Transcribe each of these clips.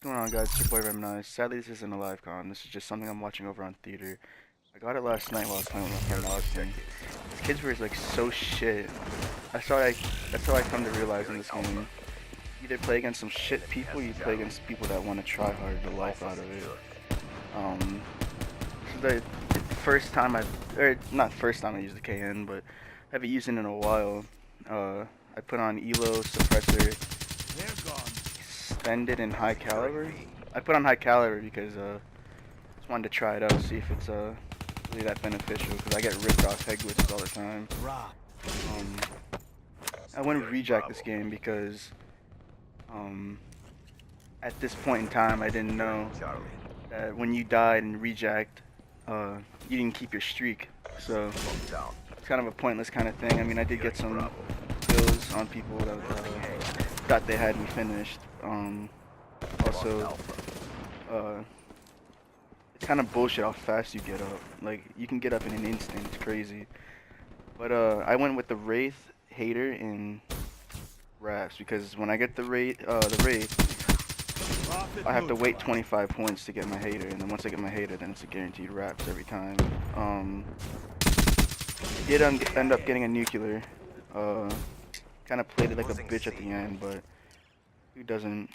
Going on, guys? It's your boy remenize. Sadly, this isn't a live con. This is just something I'm watching over on theater. I got it last night while I was playing with my friend Austin. These kids were like so shit. That's how I come to realize in this game. You either play against some shit people, or you play against people that want to try hard the life out of it. This is the first time or not first time I used the KN, but I haven't used it in a while. I put on Elo suppressor. Extended in high caliber. I put on high caliber because just wanted to try it out, see if it's really that beneficial. Because I get ripped off head glitches all the time. I wouldn't reject this game because at this point in time I didn't know that when you died in reject, you didn't keep your streak. So it's kind of a pointless kind of thing. I mean, I did get some kills on people that thought they had me finished. Also, it's kind of bullshit how fast you get up. Like, you can get up in an instant, it's crazy. But I went with the Wraith, Hater, and Raps because when I get the Wraith, I have to wait 25 points to get my Hater, and then once I get my Hater, then it's a guaranteed Raps every time. I did end up getting a nuclear. Kind of played it like a bitch at the end, but who doesn't?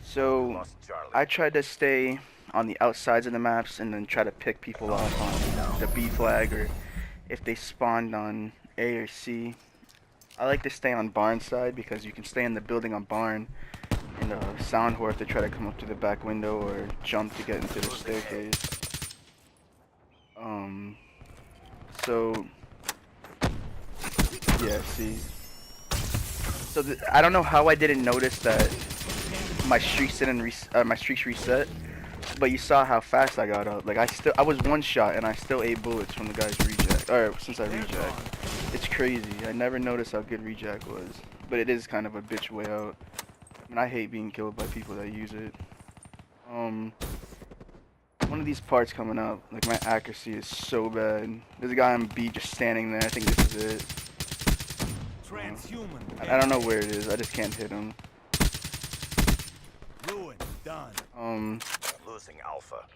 So I tried to stay on the outsides of the maps and then try to pick people off on the B flag, or if they spawned on A or C. I like to stay on barn side because you can stay in the building on barn and sound whore if they try to come up to the back window or jump to get into the staircase. So yeah, see. So I don't know how I didn't notice that my streaks reset, but you saw how fast I got up. Like I was one shot and I still ate bullets from the guy's reject. Or since I reject, it's crazy. I never noticed how good reject was, but it is kind of a bitch way out. I mean, I hate being killed by people that use it. One of these parts coming up, like my accuracy is so bad. There's a guy on B just standing there. I think this is it. I don't know where it is. I just can't hit him. Losing Alpha.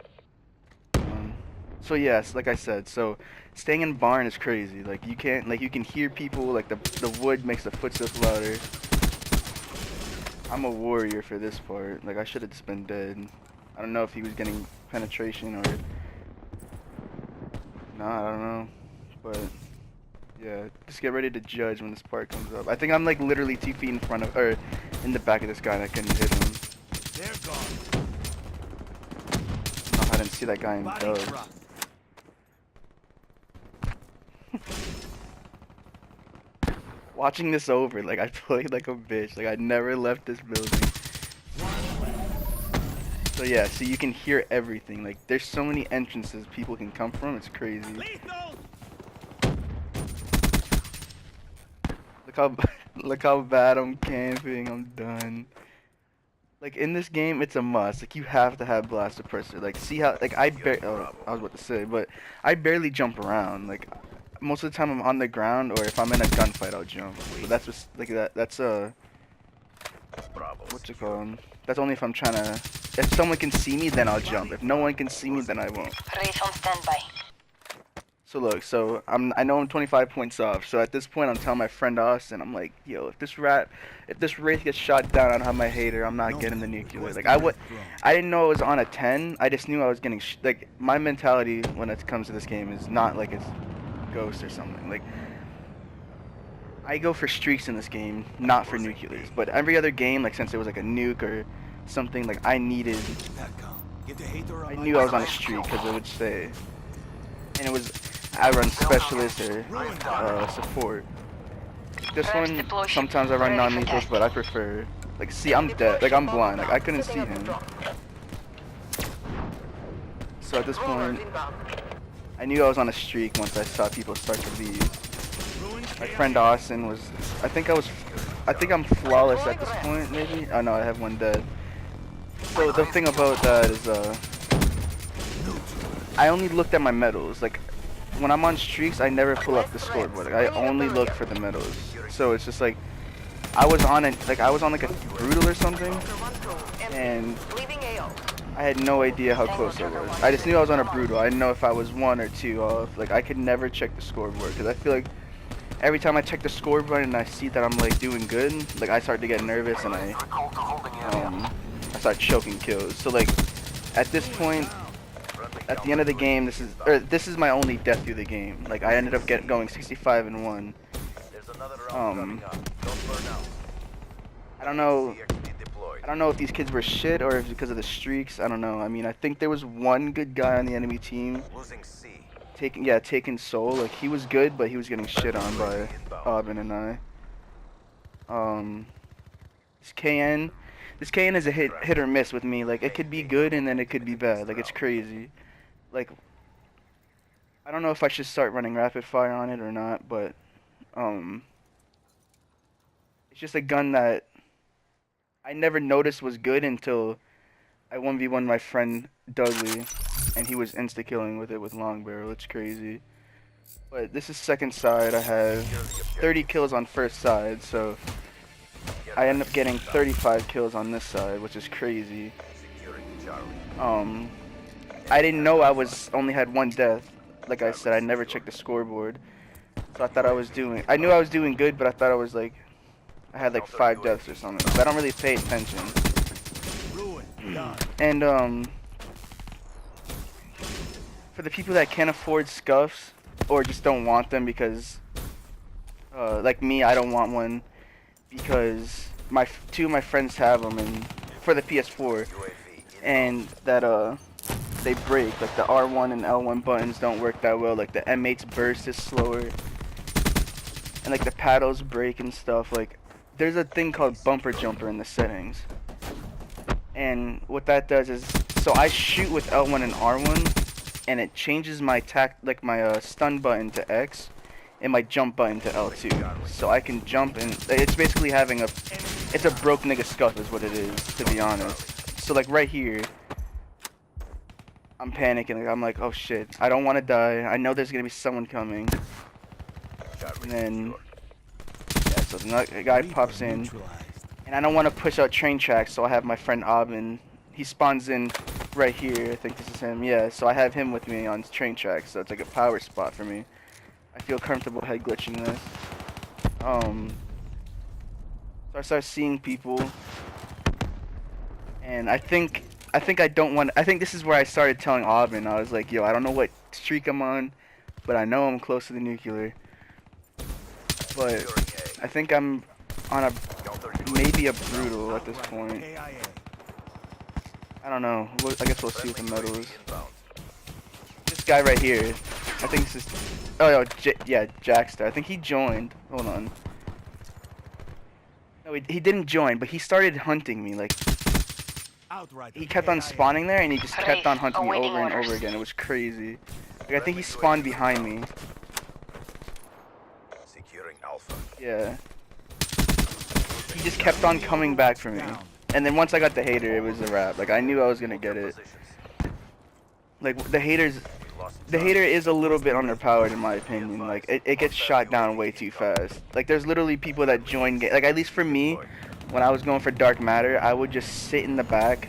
So yes, like I said, so staying in barn is crazy. Like you can't, like you can hear people. Like the wood makes the footsteps louder. I'm a warrior for this part. Like I should have just been dead. I don't know if he was getting penetration or nah. I don't know, but. Yeah, just get ready to judge when this part comes up. I think I'm like literally 2 feet in front of, or in the back of this guy and I couldn't hit him. They're gone. Oh, I didn't see that guy in dubs. Watching this over, like I played like a bitch. Like I never left this building. So yeah, so you can hear everything. Like there's so many entrances people can come from. It's crazy. Look how bad I'm camping. I'm done. Like in this game, it's a must. Like you have to have blast suppressor. Like see how I was about to say, but I barely jump around. Like most of the time I'm on the ground, or if I'm in a gunfight, I'll jump. But that's just like that. That's what's it called? That's only if I'm trying to. If someone can see me, then I'll jump. If no one can see me, then I won't. Wraith on standby. So look, so I know I'm 25 points off. So at this point, I'm telling my friend Austin, I'm like, yo, if this Wraith gets shot down, I don't have my Hater. I'm not getting the nuclear. Like I didn't know it was on a 10. I just knew I was getting like my mentality when it comes to this game is not like it's Ghost or something. Like I go for streaks in this game, not for nuclears. But every other game, like since it was like a nuke or something, like I knew I was on a streak because it would say, and it was. I run specialist or support. This one, sometimes I run non-lethals, but I prefer. Like, see, I'm dead. Like, I'm blind. Like, I couldn't see him. So at this point, I knew I was on a streak once I saw people start to leave. My friend Austin was. I think I'm flawless at this point, maybe. Oh no, I have one dead. So the thing about that is, I only looked at my medals. Like. When I'm on streaks, I never pull up the scoreboard. Like, I only look for the medals. So it's just like, I was on like a brutal or something, and I had no idea how close I was. I just knew I was on a brutal. I didn't know if I was 1 or 2 off. Like I could never check the scoreboard because I feel like every time I check the scoreboard and I see that I'm like doing good, like I start to get nervous and I start choking kills. So like at this point, at the end of the game, this is my only death through the game. Like I ended up going 65-1. I don't know. I don't know if these kids were shit or if it's because of the streaks. I don't know. I mean, I think there was one good guy on the enemy team taking Soul. Like he was good, but he was getting shit on by Aubin and I. This KN, this KN is a hit or miss with me. Like it could be good and then it could be bad. Like it's crazy. Like I don't know if I should start running rapid fire on it or not, but it's just a gun that I never noticed was good until I 1v1 my friend Dudley, and he was insta-killing with it with long barrel. It's crazy. But this is second side. I have 30 kills on first side, so I end up getting 35 kills on this side, which is crazy. I didn't know I only had 1 death. Like I said, I never checked the scoreboard, so I thought I knew I was doing good, but I thought I had like 5 deaths or something. So I don't really pay attention. And for the people that can't afford scuffs or just don't want them because, like me, I don't want one because 2 of my friends have them and for the PS4, and that they break. Like the R1 and L1 buttons don't work that well. Like the M8's burst is slower, and like the paddles break and stuff. Like there's a thing called bumper jumper in the settings, and what that does is, so I shoot with L1 and R1, and it changes my stun button to X, and my jump button to L2, so I can jump, and it's basically it's a broke nigga scuff is what it is, to be honest. So like right here, I'm panicking. Like, I'm like, oh shit, I don't want to die. I know there's gonna be someone coming, and then so the guy pops in, and I don't want to push out train tracks, so I have my friend Aubin. He spawns in right here. I think this is him. Yeah, so I have him with me on train tracks, so it's like a power spot for me. I feel comfortable head glitching this. So I start seeing people, and I think this is where I started telling Aubin. I was like, yo, I don't know what streak I'm on, but I know I'm close to the nuclear. But I think I'm on maybe a brutal at this point. I don't know. I guess we'll see what the medal is. This guy right here. I think this is. Oh, yeah, Jackster. I think he joined. Hold on. No, he didn't join, but he started hunting me. Like, he kept on spawning there, and he just kept on hunting me over and over again. It was crazy. Like, I think he spawned behind me. Yeah. He just kept on coming back for me. And then once I got the hater, it was a wrap. Like, I knew I was gonna get it. Like, the hater is a little bit underpowered in my opinion. Like, it gets shot down way too fast. Like, there's literally people that join, like, at least for me, when I was going for Dark Matter, I would just sit in the back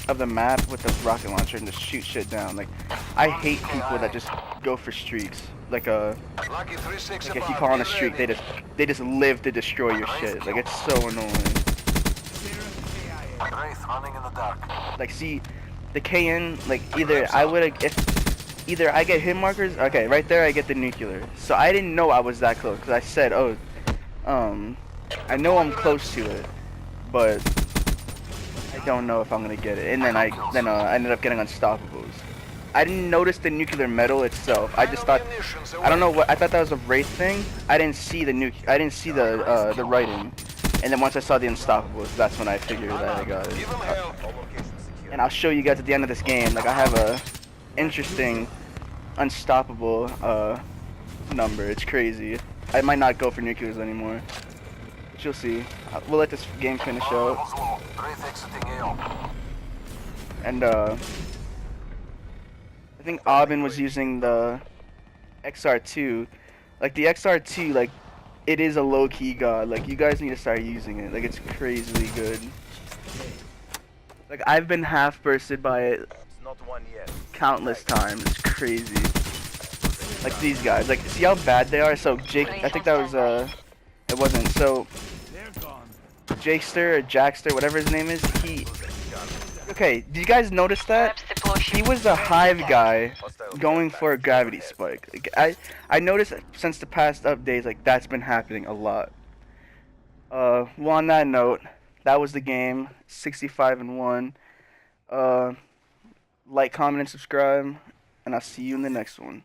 of the map with the rocket launcher and just shoot shit down. Like, I hate people that just go for streaks. Like if you call on a streak, they just live to destroy your shit. Like, it's so annoying. Like, see, the KN, like, either I get hit markers. Okay, right there I get the nuclear. So I didn't know I was that close because I said, oh, I know I'm close to it, but I don't know if I'm gonna get it. And then I ended up getting unstoppables. I didn't notice the nuclear metal itself. I just thought, I don't know what, I thought that was a wraith thing. I didn't see the writing. And then once I saw the unstoppables, that's when I figured that I got it. And I'll show you guys at the end of this game. Like, I have a interesting unstoppable number. It's crazy. I might not go for nuclears anymore. But you'll see. We'll let this game finish out. And I think Aubin was using the XR2. Like, the XR2, like, it is a low-key god. Like, you guys need to start using it. Like, it's crazily good. Like, I've been half bursted by it It's not one yet. countless times. It's crazy. Like, these guys. Like, see how bad they are? So, Jake, I think that was, it wasn't. So, They're gone. Jakester or Jackster, whatever his name is, he... Okay, do you guys notice that? He was a hive guy going for a gravity spike. Like, I noticed since the past updates, like, that's been happening a lot. Well, on that note, that was the game. 65-1. Like, comment, and subscribe, and I'll see you in the next one.